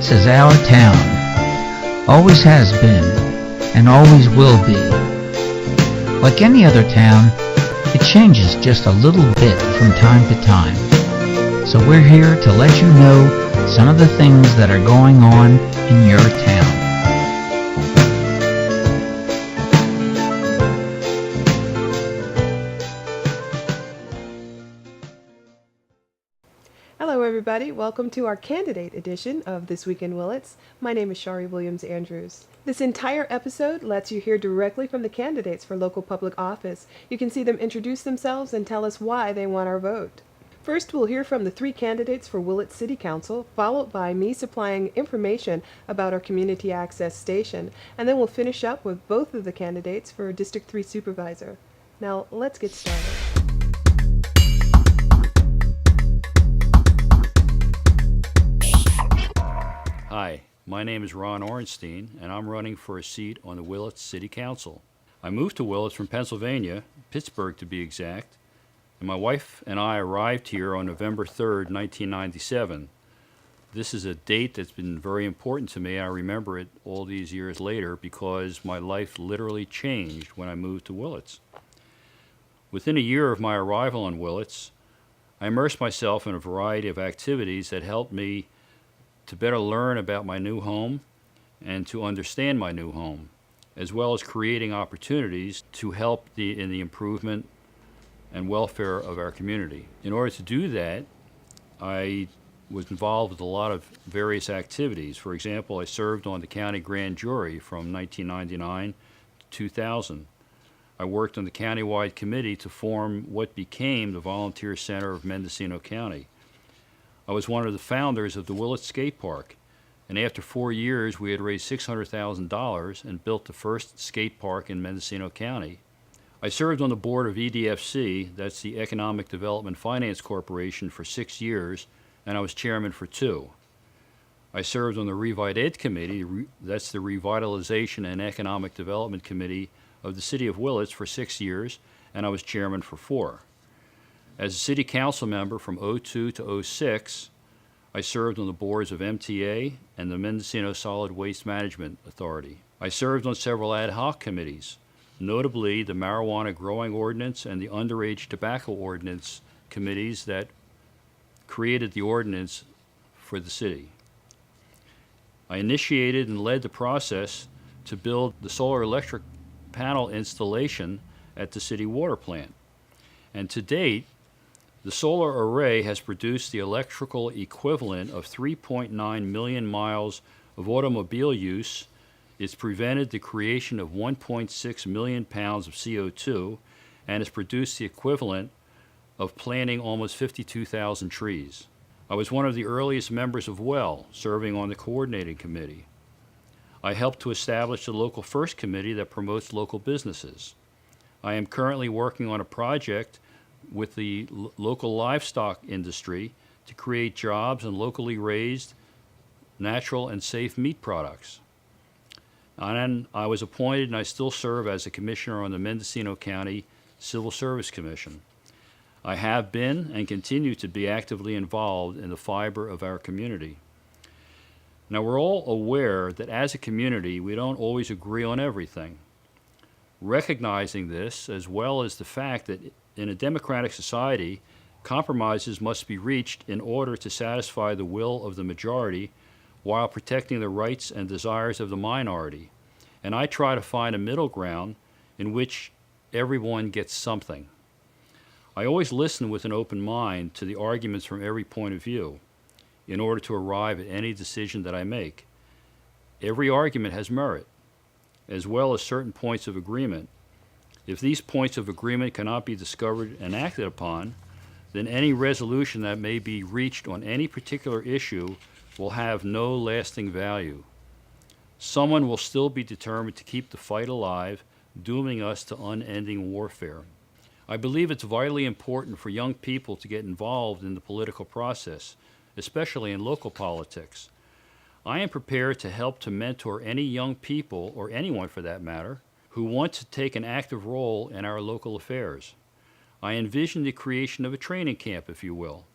Willits is our town. Always has been, and always will be. Like any other town, it changes just a little bit from time to time. So we're here to let you know some of the things that are going on in your town. Hello everybody, welcome to our candidate edition of This Week in Willits. My name is Shari Williams-Andrews. This entire episode lets you hear directly from the candidates for local public office. You can see them introduce themselves and tell us why they want our vote. First, we'll hear from the three candidates for Willits City Council, followed by me supplying information about our community access station, and then we'll finish up with both of the candidates for District 3 Supervisor. Now, let's get started. Hi, my name is Ron Ornstein, and I'm running for a seat on the Willits City Council. I moved to Willits from Pennsylvania, Pittsburgh to be exact, and my wife and I arrived here on November 3rd, 1997. This is a date that's been very important to me. I remember it all these years later because my life literally changed when I moved to Willits. Within a year of my arrival in Willits, I immersed myself in a variety of activities that helped me to better learn about my new home and to understand my new home, as well as creating opportunities to help in the improvement and welfare of our community. In order to do that, I was involved with a lot of various activities. For example, I served on the county grand jury from 1999 to 2000. I worked on the countywide committee to form what became the Volunteer Center of Mendocino County. I was one of the founders of the Willits Skate Park, and after 4 years we had raised $600,000 and built the first skate park in Mendocino County. I served on the board of EDFC, that's the Economic Development Finance Corporation, for 6 years, and I was chairman for 2. I served on the Revive Ed Committee, that's the Revitalization and Economic Development Committee of the City of Willits, for 6 years, and I was chairman for 4. As a city council member from 2002 to 2006, I served on the boards of MTA and the Mendocino Solid Waste Management Authority. I served on several ad hoc committees, notably the Marijuana Growing Ordinance and the Underage Tobacco Ordinance committees that created the ordinance for the city. I initiated and led the process to build the solar electric panel installation at the city water plant. And to date, the solar array has produced the electrical equivalent of 3.9 million miles of automobile use. It's prevented the creation of 1.6 million pounds of CO2 and has produced the equivalent of planting almost 52,000 trees. I was one of the earliest members of WELL, serving on the coordinating committee. I helped to establish the Local First Committee that promotes local businesses. I am currently working on a project with the local livestock industry to create jobs and locally raised, natural and safe meat products. And I was appointed, and I still serve as a commissioner on the Mendocino County Civil Service Commission. I have been and continue to be actively involved in the fiber of our community. Now, we're all aware that as a community, we don't always agree on everything. Recognizing this, as well as the fact that in a democratic society, compromises must be reached in order to satisfy the will of the majority while protecting the rights and desires of the minority. And I try to find a middle ground in which everyone gets something. I always listen with an open mind to the arguments from every point of view in order to arrive at any decision that I make. Every argument has merit, as well as certain points of agreement. If these points of agreement cannot be discovered and acted upon, then any resolution that may be reached on any particular issue will have no lasting value. Someone will still be determined to keep the fight alive, dooming us to unending warfare. I believe it's vitally important for young people to get involved in the political process, especially in local politics. I am prepared to help to mentor any young people, or anyone for that matter, who want to take an active role in our local affairs. I envision the creation of a training camp, if you will,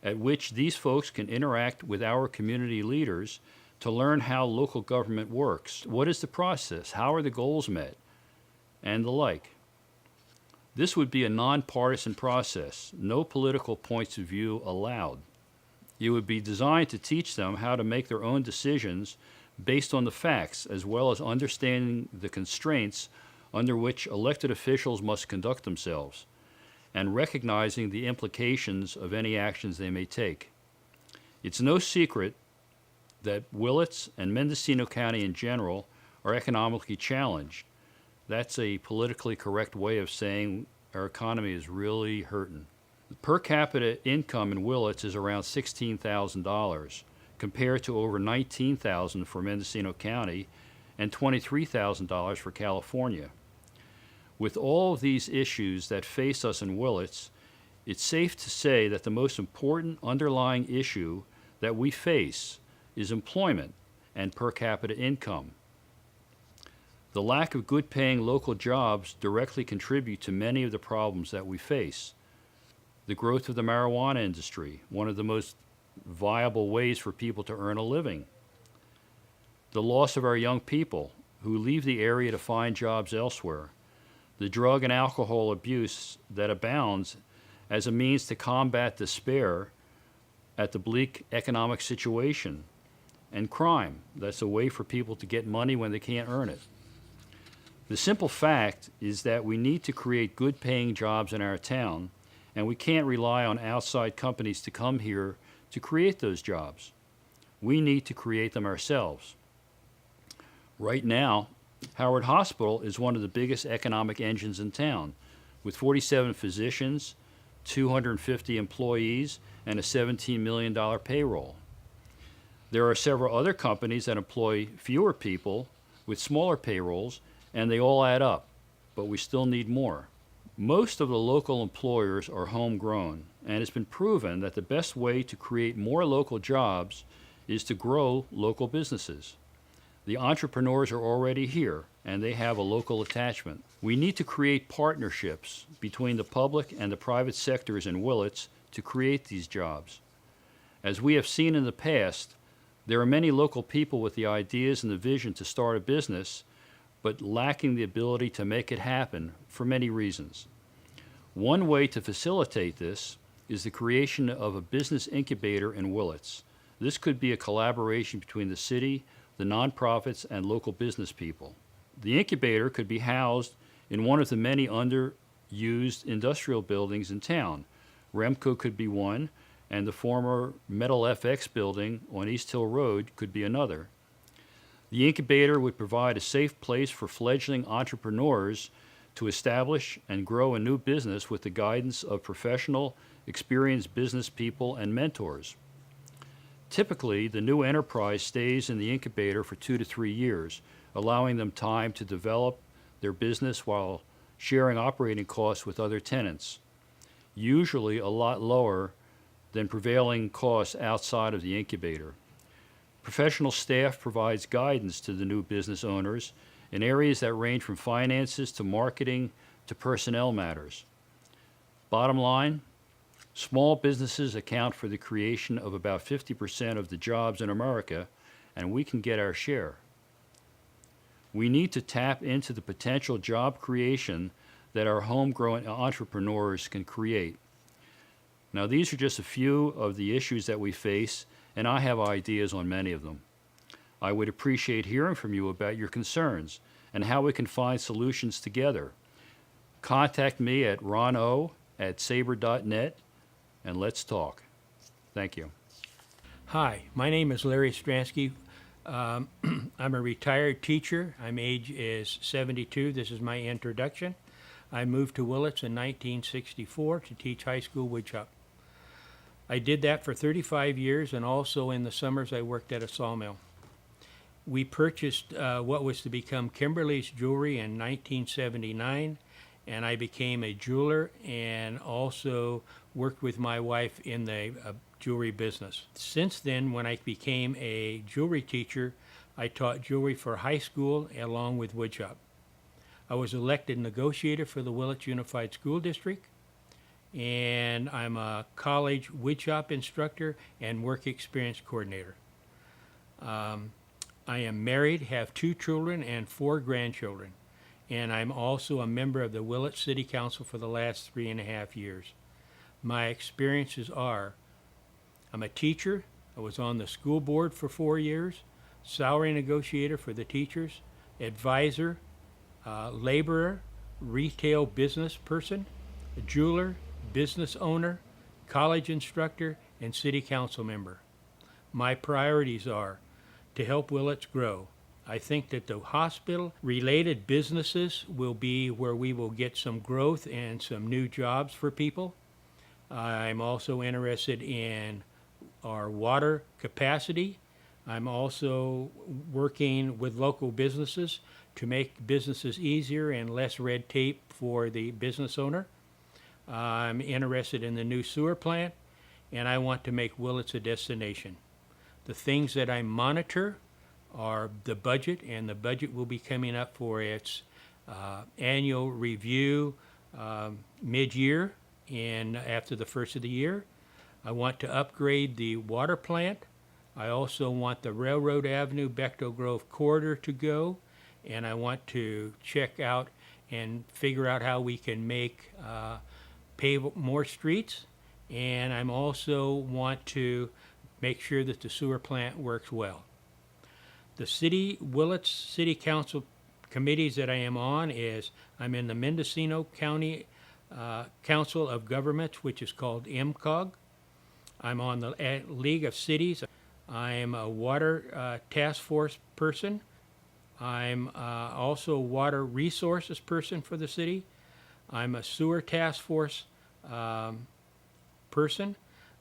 at which these folks can interact with our community leaders to learn how local government works. What is the process? How are the goals met? And the like. This would be a nonpartisan process, no political points of view allowed. It would be designed to teach them how to make their own decisions based on the facts, as well as understanding the constraints under which elected officials must conduct themselves, and recognizing the implications of any actions they may take. It's no secret that Willits and Mendocino County in general are economically challenged. That's a politically correct way of saying our economy is really hurting. The per capita income in Willits is around $16,000, compared to over $19,000 for Mendocino County and $23,000 for California. With all of these issues that face us in Willits, it's safe to say that the most important underlying issue that we face is employment and per capita income. The lack of good-paying local jobs directly contribute to many of the problems that we face. The growth of the marijuana industry, one of the most viable ways for people to earn a living. The loss of our young people who leave the area to find jobs elsewhere. The drug and alcohol abuse that abounds as a means to combat despair at the bleak economic situation. And crime, that's a way for people to get money when they can't earn it. The simple fact is that we need to create good-paying jobs in our town, and we can't rely on outside companies to come here to create those jobs. We need to create them ourselves. Right now, Howard Hospital is one of the biggest economic engines in town, with 47 physicians, 250 employees, and a $17 million payroll. There are several other companies that employ fewer people with smaller payrolls, and they all add up, but we still need more. Most of the local employers are homegrown, and it's been proven that the best way to create more local jobs is to grow local businesses. The entrepreneurs are already here, and they have a local attachment. We need to create partnerships between the public and the private sectors in Willits to create these jobs. As we have seen in the past, there are many local people with the ideas and the vision to start a business, but lacking the ability to make it happen for many reasons. One way to facilitate this is the creation of a business incubator in Willits. This could be a collaboration between the city, the nonprofits, and local business people. The incubator could be housed in one of the many underused industrial buildings in town. Remco could be one, and the former Metal FX building on East Hill Road could be another. The incubator would provide a safe place for fledgling entrepreneurs to establish and grow a new business with the guidance of professional, experienced business people and mentors. Typically, the new enterprise stays in the incubator for 2 to 3 years, allowing them time to develop their business while sharing operating costs with other tenants, usually a lot lower than prevailing costs outside of the incubator. Professional staff provides guidance to the new business owners in areas that range from finances to marketing to personnel matters. Bottom line, small businesses account for the creation of about 50% of the jobs in America, and we can get our share. We need to tap into the potential job creation that our homegrown entrepreneurs can create. Now, these are just a few of the issues that we face, and I have ideas on many of them. I would appreciate hearing from you about your concerns and how we can find solutions together. Contact me at rono@sabre.net, and let's talk. Thank you. Hi, my name is Larry Stransky. I'm a retired teacher. My age is 72. This is my introduction. I moved to Willits in 1964 to teach high school woodshop. I did that for 35 years, and also in the summers I worked at a sawmill. We purchased what was to become Kimberly's Jewelry in 1979, and I became a jeweler and also worked with my wife in the jewelry business. Since then, when I became a jewelry teacher, I taught jewelry for high school along with woodshop. I was elected negotiator for the Willits Unified School District, and I'm a college woodshop instructor and work experience coordinator. I am married, have 2 children and 4 grandchildren, and I'm also a member of the Willits City Council for the last 3.5 years. My experiences are, I'm a teacher. I was on the school board for 4 years, salary negotiator for the teachers, advisor, laborer, retail business person, a jeweler, business owner, college instructor, and city council member. My priorities are to help Willits grow. I think that the hospital-related businesses will be where we will get some growth and some new jobs for people. I'm also interested in our water capacity. I'm also working with local businesses to make businesses easier and less red tape for the business owner. I'm interested in the new sewer plant, and I want to make Willits a destination. The things that I monitor are the budget, and the budget will be coming up for its annual review mid-year and after the first of the year. I want to upgrade the water plant. I also want the Railroad Avenue Bechtel Grove corridor to go, and I want to check out and figure out how we can make pave more streets, and I'm also want to make sure that the sewer plant works well. The Willits City Council committees that I am on is, I'm in the Mendocino County Council of Governments, which is called MCOG. I'm on the League of Cities. I'm a water task force person. I'm also a water resources person for the city. I'm a sewer task force person.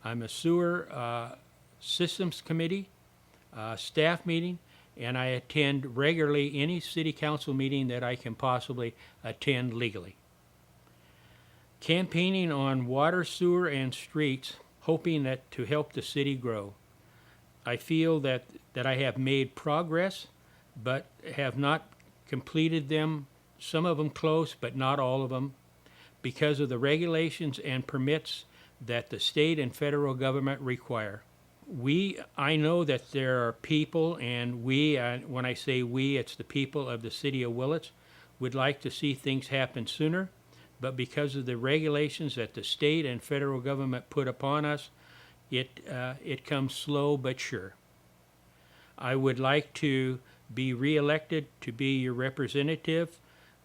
I'm a sewer systems committee staff meeting, and I attend regularly any city council meeting that I can possibly attend legally. Campaigning on water, sewer, and streets, hoping that to help the city grow. I feel that I have made progress, but have not completed them, some of them close, but not all of them, because of the regulations and permits that the state and federal government require. I know that there are people, and when I say we, it's the people of the city of Willits, would like to see things happen sooner, but because of the regulations that the state and federal government put upon us, it comes slow but sure. I would like to be reelected to be your representative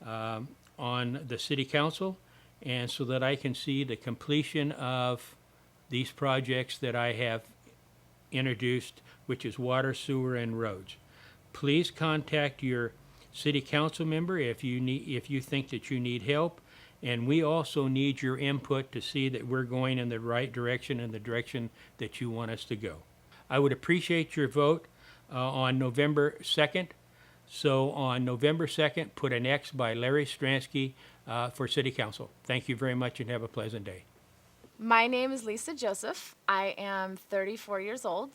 on the city council, and so that I can see the completion of these projects that I have introduced, which is water, sewer, and roads. Please contact your city council member if you think that you need help, and we also need your input to see that we're going in the right direction and the direction that you want us to go. I would appreciate your vote on November 2nd. So on November 2nd, put an X by Larry Stransky for City Council. Thank you very much and have a pleasant day. My name is Lisa Joseph. I am 34 years old.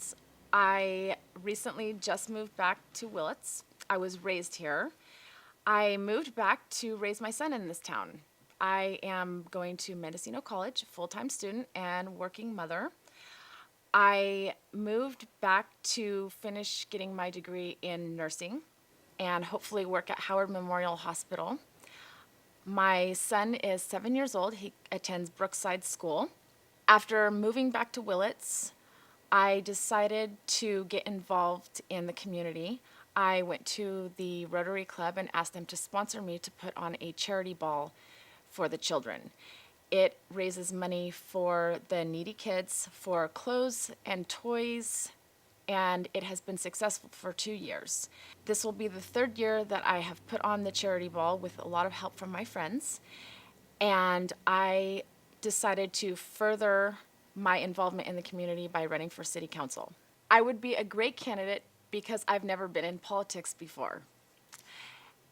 I recently just moved back to Willits. I was raised here. I moved back to raise my son in this town. I am going to Mendocino College, full-time student and working mother. I moved back to finish getting my degree in nursing and hopefully work at Howard Memorial Hospital. My son is 7 years old. He attends Brookside School. After moving back to Willits, I decided to get involved in the community. I went to the Rotary Club and asked them to sponsor me to put on a charity ball for the children. It raises money for the needy kids for clothes and toys, and it has been successful for 2 years. This will be the 3rd year that I have put on the charity ball with a lot of help from my friends, and I decided to further my involvement in the community by running for city council. I would be a great candidate because I've never been in politics before.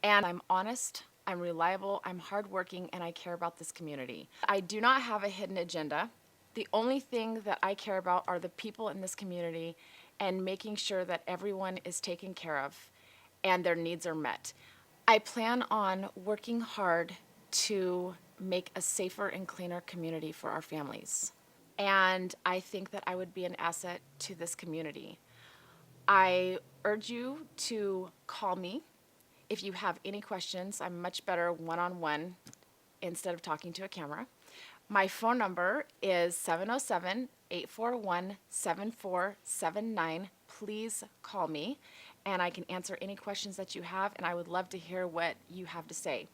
And I'm honest, I'm reliable, I'm hardworking, and I care about this community. I do not have a hidden agenda. The only thing that I care about are the people in this community and making sure that everyone is taken care of and their needs are met. I plan on working hard to make a safer and cleaner community for our families. And I think that I would be an asset to this community. I urge you to call me if you have any questions. I'm much better one-on-one instead of talking to a camera. My phone number is 707-841-7479. Please call me, and I can answer any questions that you have, and I would love to hear what you have to say.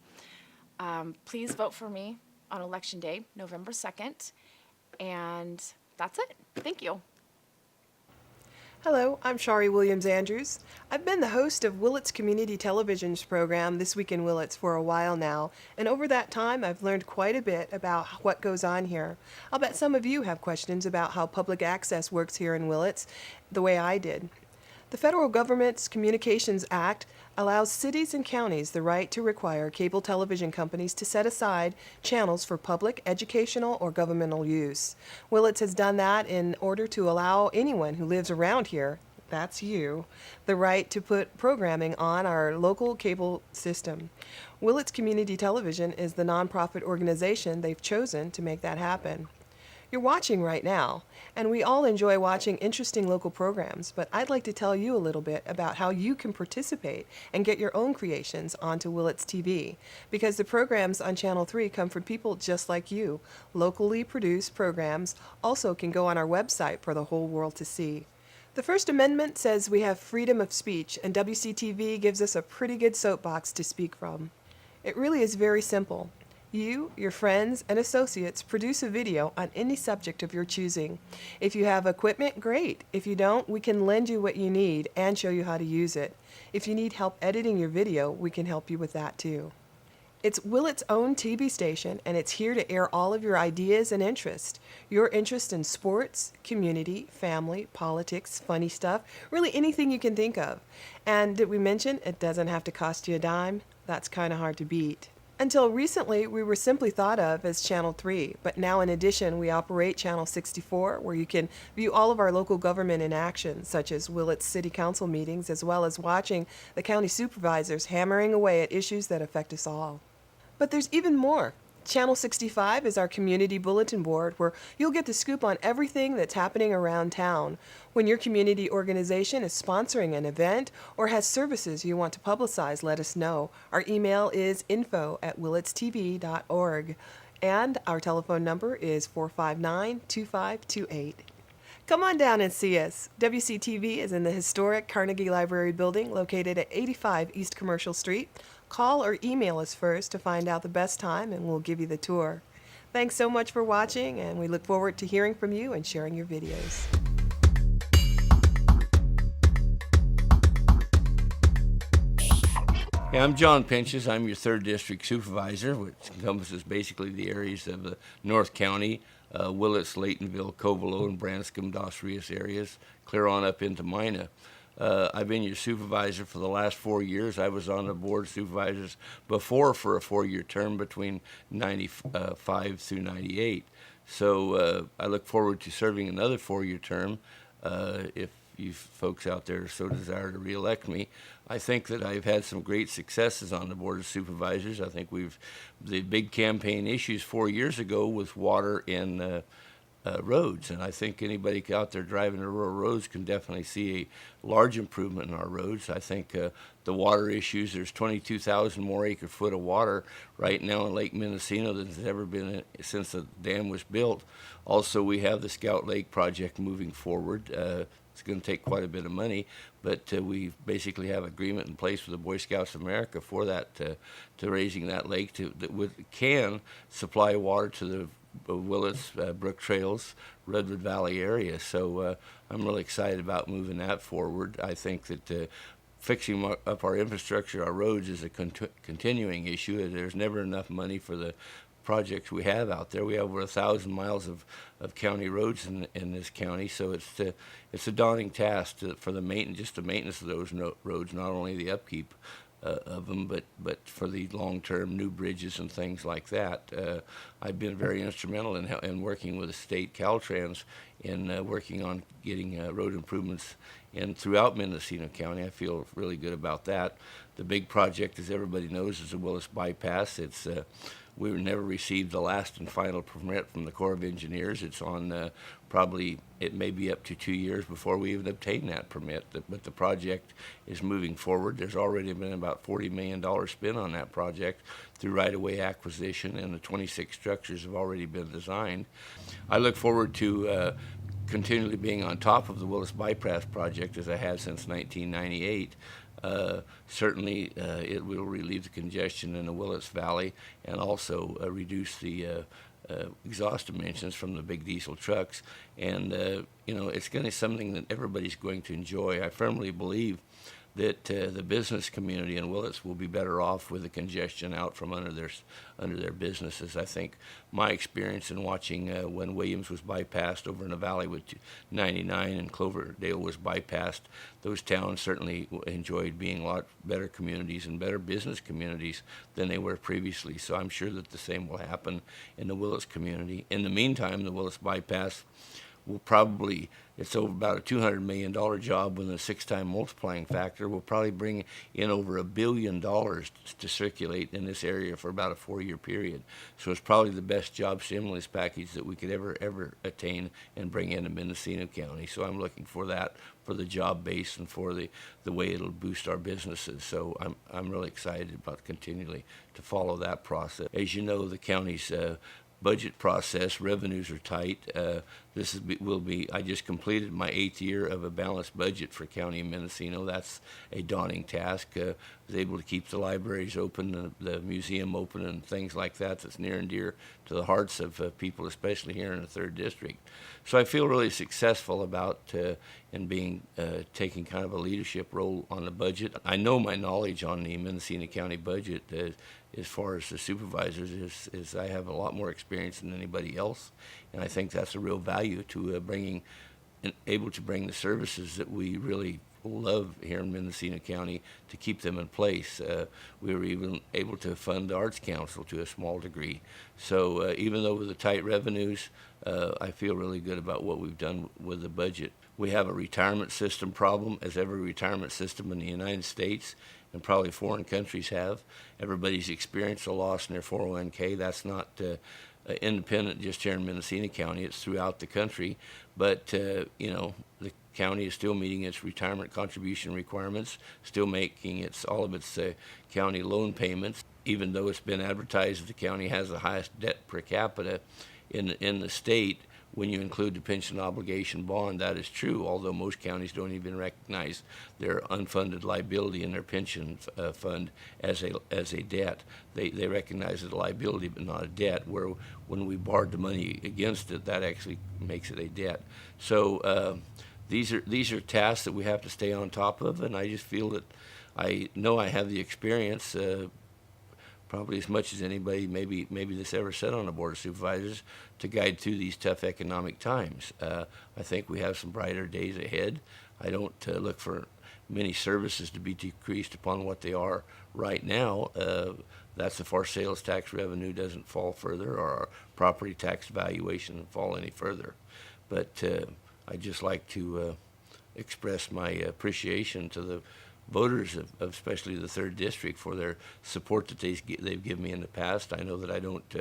Please vote for me on Election Day, November 2nd, and that's it. Thank you. Hello, I'm Shari Williams-Andrews. I've been the host of Willits Community Television's program This Week in Willits for a while now, and over that time I've learned quite a bit about what goes on here. I'll bet some of you have questions about how public access works here in Willits, the way I did. The federal government's Communications Act allows cities and counties the right to require cable television companies to set aside channels for public, educational, or governmental use. Willits has done that in order to allow anyone who lives around here, that's you, the right to put programming on our local cable system. Willits Community Television is the nonprofit organization they've chosen to make that happen. You're watching right now, and we all enjoy watching interesting local programs, but I'd like to tell you a little bit about how you can participate and get your own creations onto Willits TV, because the programs on Channel 3 come from people just like you. Locally produced programs also can go on our website for the whole world to see. The First Amendment says we have freedom of speech, and WCTV gives us a pretty good soapbox to speak from. It really is very simple. You, your friends, and associates produce a video on any subject of your choosing. If you have equipment, great. If you don't, we can lend you what you need and show you how to use it. If you need help editing your video, we can help you with that too. It's Willits' own TV station, and it's here to air all of your ideas and interests. Your interest in sports, community, family, politics, funny stuff, really anything you can think of. And did we mention it doesn't have to cost you a dime? That's kind of hard to beat. Until recently, we were simply thought of as Channel 3, but now in addition, we operate Channel 64, where you can view all of our local government in action, such as Willits City Council meetings, as well as watching the county supervisors hammering away at issues that affect us all. But there's even more. Channel 65 is our community bulletin board where you'll get the scoop on everything that's happening around town. When your community organization is sponsoring an event or has services you want to publicize, let us know. Our email is info@willitstv.org, and our telephone number is 459-2528. Come on down and see us. WCTV is in the historic Carnegie Library building located at 85 East Commercial Street. Call or email us first to find out the best time, and we'll give you the tour. Thanks so much for watching, and we look forward to hearing from you and sharing your videos. Yeah, I'm John Pinches. I'm your 3rd District Supervisor, which encompasses basically the areas of the North County, Willits, Laytonville, Covelo, and Branscombe, Dos Rios areas, clear on up into Mina. I've been your supervisor for the last 4 years. I was on the board of supervisors before for a 4-year term between 95 through 98. So I look forward to serving another 4-year term if you folks out there so desire to reelect me. I think that I've had some great successes on the board of supervisors. I think the big campaign issues 4 years ago was water and roads, and I think anybody out there driving the rural roads can definitely see a large improvement in our roads. I think the water issues, there's 22,000 more acre-foot of water right now in Lake Mendocino than there's ever been since the dam was built. Also, we have the Scout Lake project moving forward. It's going to take quite a bit of money, but we basically have agreement in place with the Boy Scouts of America for that, to raising that lake that can supply water to the Willits, Brook Trails, Redwood Valley area. So I'm really excited about moving that forward. I think that fixing up our infrastructure, our roads, is a continuing issue. There's never enough money for the projects we have out there. We have over 1,000 miles of county roads in this county, so it's a daunting task for the maintenance of those roads, not only the upkeep of them, but for the long-term new bridges and things like that. I've been very instrumental in working with the state Caltrans in working on getting road improvements throughout Mendocino County. I feel really good about that. The big project, as everybody knows, is the Willits Bypass. It's We never received the last and final permit from the Corps of Engineers. It's on probably, it may be up to 2 years before we even obtain that permit, but the project is moving forward. There's already been about $40 million spent on that project through right-of-way acquisition, and the 26 structures have already been designed. I look forward to continually being on top of the Willits Bypass project as I have since 1998. Certainly, it will relieve the congestion in the Willits Valley and also reduce the exhaust emissions from the big diesel trucks. And, it's going to be something that everybody's going to enjoy. I firmly believe that the business community in Willits will be better off with the congestion out from under their businesses. I think my experience in watching when Williams was bypassed over in the valley with 99 and Cloverdale was bypassed, those towns certainly enjoyed being a lot better communities and better business communities than they were previously. So I'm sure that the same will happen in the Willits community. In the meantime, the Willits bypass will probably, it's over about a $200 million job with a 6-time multiplying factor. Will probably bring in over $1 billion to circulate in this area for about a 4-year period. So it's probably the best job stimulus package that we could ever attain and bring into Mendocino County. So I'm looking for that, for the job base and for the way it'll boost our businesses. So I'm really excited about continually to follow that process. As you know, the county's budget process, revenues are tight. I just completed my 8th year of a balanced budget for County of Mendocino. That's a daunting task. Was able to keep the libraries open, the museum open, and things like that. That's near and dear to the hearts of people, especially here in the 3rd District. So I feel really successful about taking kind of a leadership role on the budget. I know my knowledge on the Mendocino County budget as far as the supervisors is I have a lot more experience than anybody else, and I think that's a real value to able to bring the services that we really love here in Mendocino County to keep them in place. We were even able to fund the Arts Council to a small degree. So even though with the tight revenues, I feel really good about what we've done with the budget. We have a retirement system problem, as every retirement system in the United States and probably foreign countries have. Everybody's experienced a loss in their 401k. That's not independent just here in Mendocino County. It's throughout the country. But, the county is still meeting its retirement contribution requirements, still making all of its county loan payments, even though it's been advertised that the county has the highest debt per capita in the state. When you include the pension obligation bond, that is true, although most counties don't even recognize their unfunded liability in their pension fund as a debt. They recognize it a liability but not a debt, where when we borrowed the money against it, that actually makes it a debt. So these are tasks that we have to stay on top of, and I just feel that I know I have the experience, probably as much as anybody maybe that's ever sat on the Board of Supervisors, to guide through these tough economic times. I think we have some brighter days ahead. I don't look for many services to be decreased upon what they are right now. That's if our sales tax revenue doesn't fall further or our property tax valuation doesn't fall any further. But I'd just like to express my appreciation to the voters of especially the 3rd District for their support that they've given me in the past. I know that I don't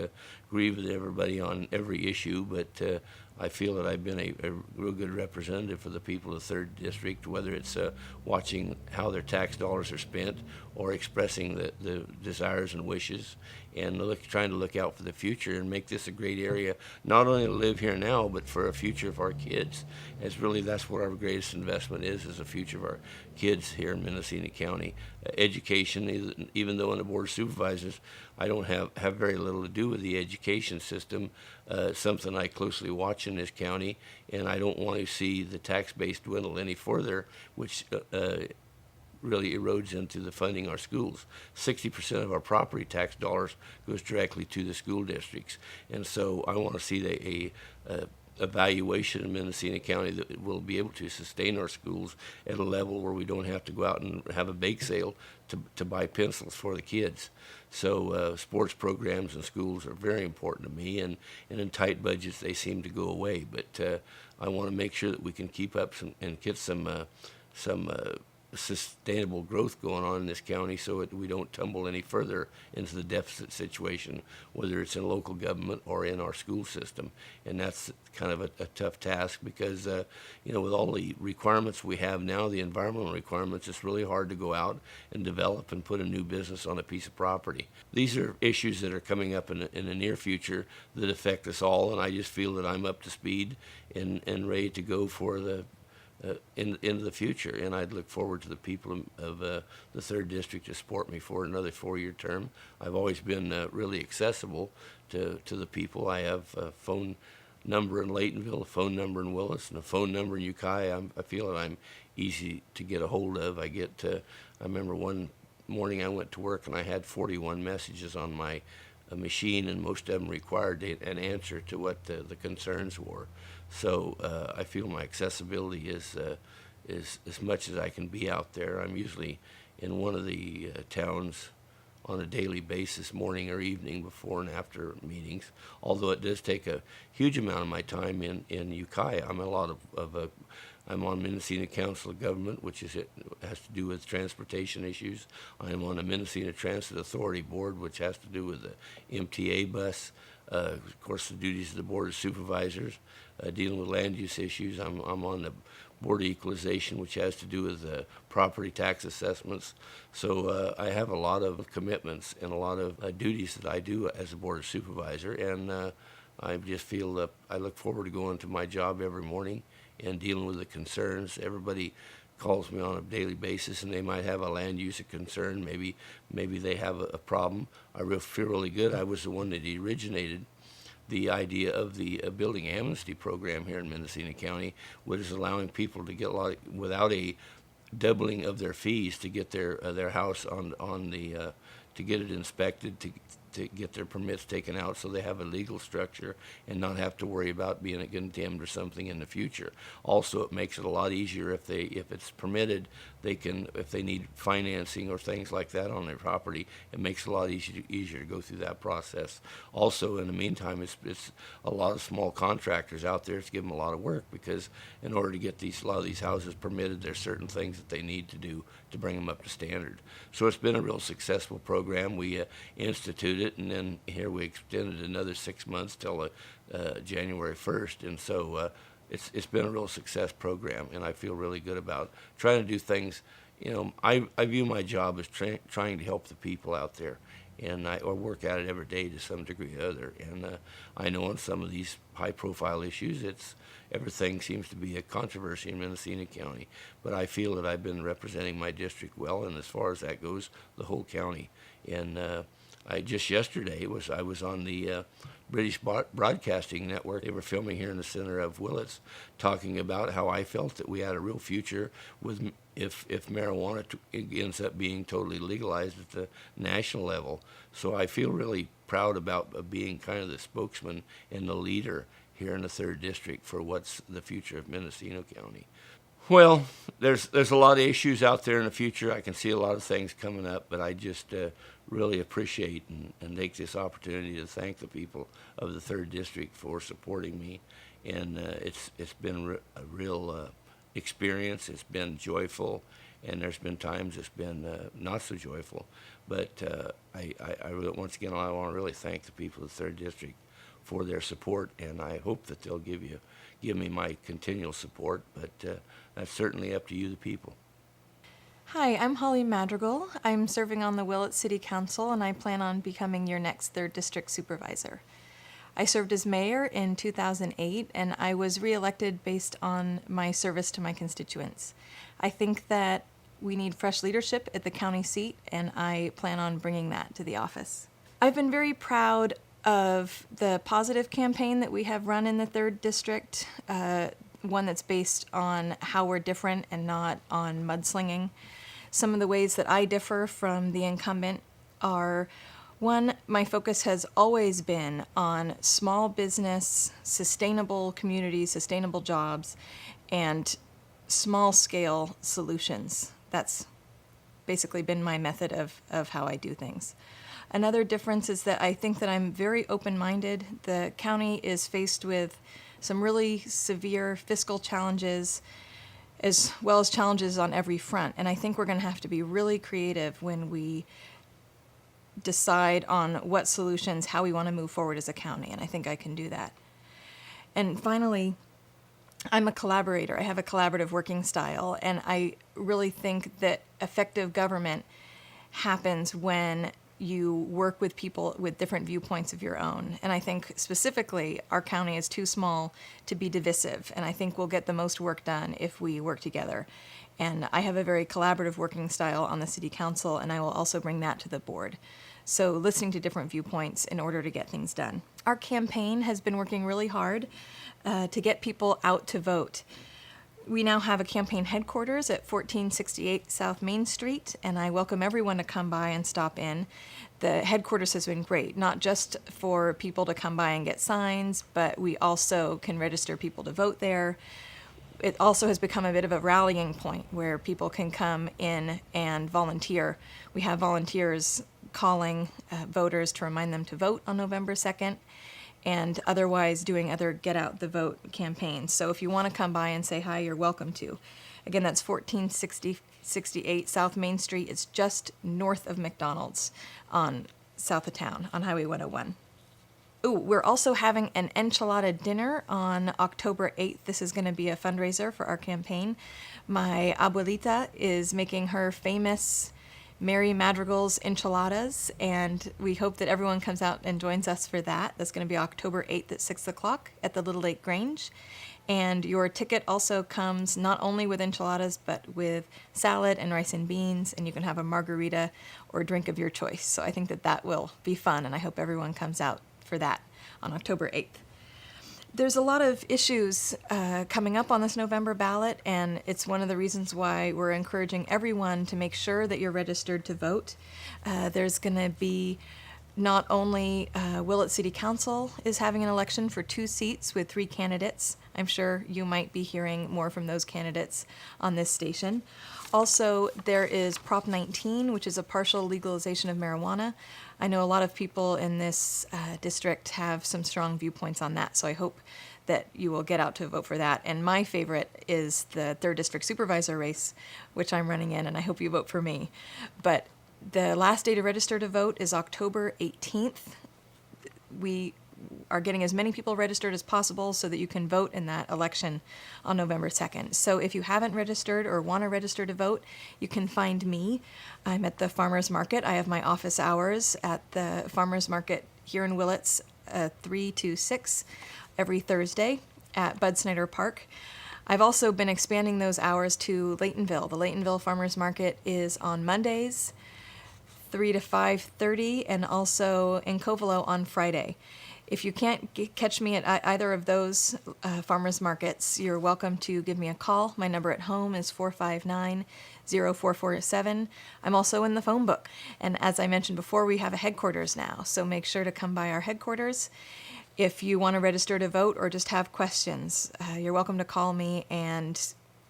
agree with everybody on every issue, but I feel that I've been a real good representative for the people of the 3rd District, whether it's watching how their tax dollars are spent or expressing the desires and wishes and trying to look out for the future and make this a great area, not only to live here now, but for a future of our kids. As really that's what our greatest investment is the future of our kids here in Mendocino County. Education, even though on the Board of Supervisors, I don't have very little to do with the education system. Something I closely watch in this county, and I don't want to see the tax base dwindle any further, which really erodes into the funding our schools. 60% of our property tax dollars goes directly to the school districts, and so I want to see a evaluation in Mendocino County that will be able to sustain our schools at a level where we don't have to go out and have a bake sale to buy pencils for the kids. So sports programs in schools are very important to me, and in tight budgets they seem to go away. But I want to make sure that we can keep up and get some sustainable growth going on in this county so we don't tumble any further into the deficit situation, whether it's in local government or in our school system. And that's kind of a tough task because, with all the requirements we have now, the environmental requirements, it's really hard to go out and develop and put a new business on a piece of property. These are issues that are coming up in the near future that affect us all, and I just feel that I'm up to speed and ready to go for into the future, and I'd look forward to the people of the 3rd District to support me for another 4-year term. I've always been really accessible to the people. I have a phone number in Laytonville, a phone number in Willits, and a phone number in Ukiah. I feel that I'm easy to get a hold of. I remember one morning I went to work and I had 41 messages on my machine, and most of them required an answer to what the concerns were. So I feel my accessibility is as much as I can be out there. I'm usually in one of the towns on a daily basis, morning or evening, before and after meetings. Although it does take a huge amount of my time in Ukiah. I'm on Mendocino Council of Government, which has to do with transportation issues. I'm on the Mendocino Transit Authority Board, which has to do with the MTA bus. Of course, the duties of the Board of Supervisors, dealing with land use issues. I'm on the Board of Equalization, which has to do with property tax assessments. So I have a lot of commitments and a lot of duties that I do as a Board of Supervisor, and I just feel that I look forward to going to my job every morning and dealing with the concerns. Everybody calls me on a daily basis, and they might have a land use concern. Maybe they have a problem. I feel really good. I was the one that originated the idea of the building amnesty program here in Mendocino County, which is allowing people to get without a doubling of their fees to get their house to get it inspected, to get their permits taken out so they have a legal structure and not have to worry about being condemned or something in the future. Also, it makes it a lot easier if it's permitted, if they need financing or things like that on their property, it makes it a lot easier to go through that process. Also, in the meantime, it's a lot of small contractors out there. It's given them a lot of work because in order to get a lot of these houses permitted, there's certain things that they need to do to bring them up to standard. So it's been a real successful program. We instituted it, and then here we extended another 6 months till January 1st, and so it's been a real success program, and I feel really good about trying to do things. I view my job as trying to help the people out there, and I work at it every day to some degree or other. And I know on some of these high-profile issues, everything seems to be a controversy in Mendocino County, but I feel that I've been representing my district well, and as far as that goes, the whole county. And just yesterday I was on the British Broadcasting Network. They were filming here in the center of Willits, talking about how I felt that we had a real future with if marijuana ends up being totally legalized at the national level. So I feel really proud about being kind of the spokesman and the leader here in the 3rd District for what's the future of Mendocino County. Well, there's a lot of issues out there in the future. I can see a lot of things coming up, but I just really appreciate and take this opportunity to thank the people of the 3rd District for supporting me. And it's been a real experience. It's been joyful, and there's been times it's been not so joyful. But I really, once again, I want to really thank the people of the 3rd District for their support, and I hope that they'll give me my continual support, but that's certainly up to you, the people. Hi, I'm Holly Madrigal. I'm serving on the Willits City Council, and I plan on becoming your next 3rd District Supervisor. I served as mayor in 2008, and I was reelected based on my service to my constituents. I think that we need fresh leadership at the county seat, and I plan on bringing that to the office. I've been very proud of the positive campaign that we have run in the 3rd District, one that's based on how we're different and not on mudslinging. Some of the ways that I differ from the incumbent are, one, my focus has always been on small business, sustainable communities, sustainable jobs, and small-scale solutions. That's basically been my method of how I do things. Another difference is that I think that I'm very open-minded. The county is faced with some really severe fiscal challenges, as well as challenges on every front. And I think we're going to have to be really creative when we decide on what solutions, how we want to move forward as a county, and I think I can do that. And finally, I'm a collaborator. I have a collaborative working style, and I really think that effective government happens when you work with people with different viewpoints of your own. And I think specifically our county is too small to be divisive, and I think we'll get the most work done if we work together. And I have a very collaborative working style on the city council, and I will also bring that to the board. So listening to different viewpoints in order to get things done. Our campaign has been working really hard to get people out to vote. We now have a campaign headquarters at 1468 South Main Street, and I welcome everyone to come by and stop in. The headquarters has been great, not just for people to come by and get signs, but we also can register people to vote there. It also has become a bit of a rallying point where people can come in and volunteer. We have volunteers calling voters to remind them to vote on November 2nd, and otherwise doing other Get Out the Vote campaigns. So if you want to come by and say hi, you're welcome to. Again, that's 1468 South Main Street. It's just north of McDonald's on south of town on Highway 101. Ooh, we're also having an enchilada dinner on October 8th. This is going to be a fundraiser for our campaign. My abuelita is making her famous Mary Madrigal's enchiladas, and we hope that everyone comes out and joins us for that. That's going to be October 8th at 6 o'clock at the Little Lake Grange. And your ticket also comes not only with enchiladas, but with salad and rice and beans, and you can have a margarita or drink of your choice. So I think that that will be fun, and I hope everyone comes out for that on October 8th. There's a lot of issues coming up on this November ballot, and it's one of the reasons why we're encouraging everyone to make sure that you're registered to vote. There's going to be not only Willits City Council is having an election for 2 seats with 3 candidates. I'm sure you might be hearing more from those candidates on this station. Also, there is Prop 19, which is a partial legalization of marijuana. I know a lot of people in this district have some strong viewpoints on that, so I hope that you will get out to vote for that. And my favorite is the 3rd District Supervisor race, which I'm running in, and I hope you vote for me. But the last day to register to vote is October 18th. We are getting as many people registered as possible so that you can vote in that election on November 2nd. So if you haven't registered or want to register to vote, you can find me. I'm at the Farmers Market. I have my office hours at the Farmers Market here in Willits, 3 to 6 every Thursday at Bud Snyder Park. I've also been expanding those hours to Laytonville. The Laytonville Farmers Market is on Mondays, 3 to 5:30, and also in Covelo on Friday. If you can't catch me at either of those farmers markets, you're welcome to give me a call. My number at home is 459-0447. I'm also in the phone book. And as I mentioned before, we have a headquarters now, so make sure to come by our headquarters. If you want to register to vote or just have questions, you're welcome to call me and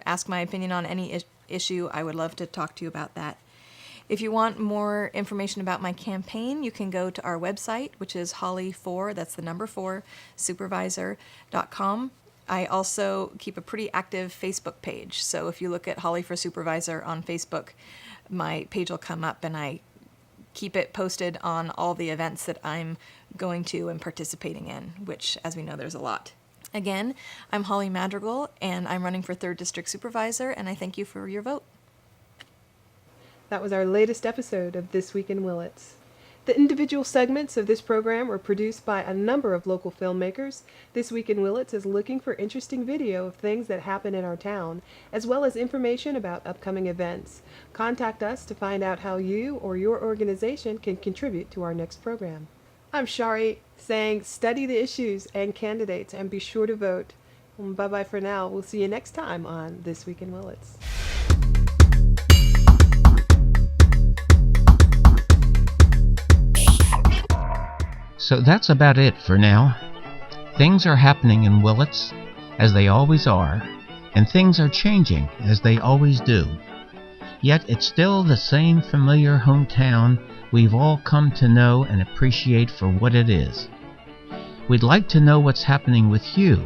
ask my opinion on any issue. I would love to talk to you about that. If you want more information about my campaign, you can go to our website, which is Holly4, that's the number 4, supervisor.com. I also keep a pretty active Facebook page. So if you look at Holly for Supervisor on Facebook, my page will come up, and I keep it posted on all the events that I'm going to and participating in, which, as we know, there's a lot. Again, I'm Holly Madrigal, and I'm running for 3rd District Supervisor, and I thank you for your vote. That was our latest episode of This Week in Willits. The individual segments of this program were produced by a number of local filmmakers. This Week in Willits is looking for interesting video of things that happen in our town, as well as information about upcoming events. Contact us to find out how you or your organization can contribute to our next program. I'm Shari, saying study the issues and candidates and be sure to vote. Bye-bye for now. We'll see you next time on This Week in Willits. So that's about it for now. Things are happening in Willits, as they always are, and things are changing, as they always do. Yet it's still the same familiar hometown we've all come to know and appreciate for what it is. We'd like to know what's happening with you,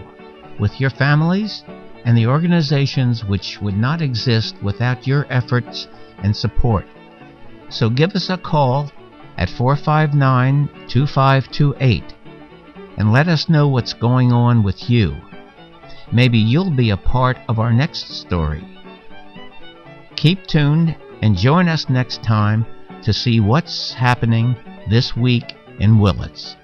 with your families, and the organizations which would not exist without your efforts and support. So give us a call at 459-2528 and let us know what's going on with you. Maybe you'll be a part of our next story. Keep tuned and join us next time to see what's happening this week in Willits.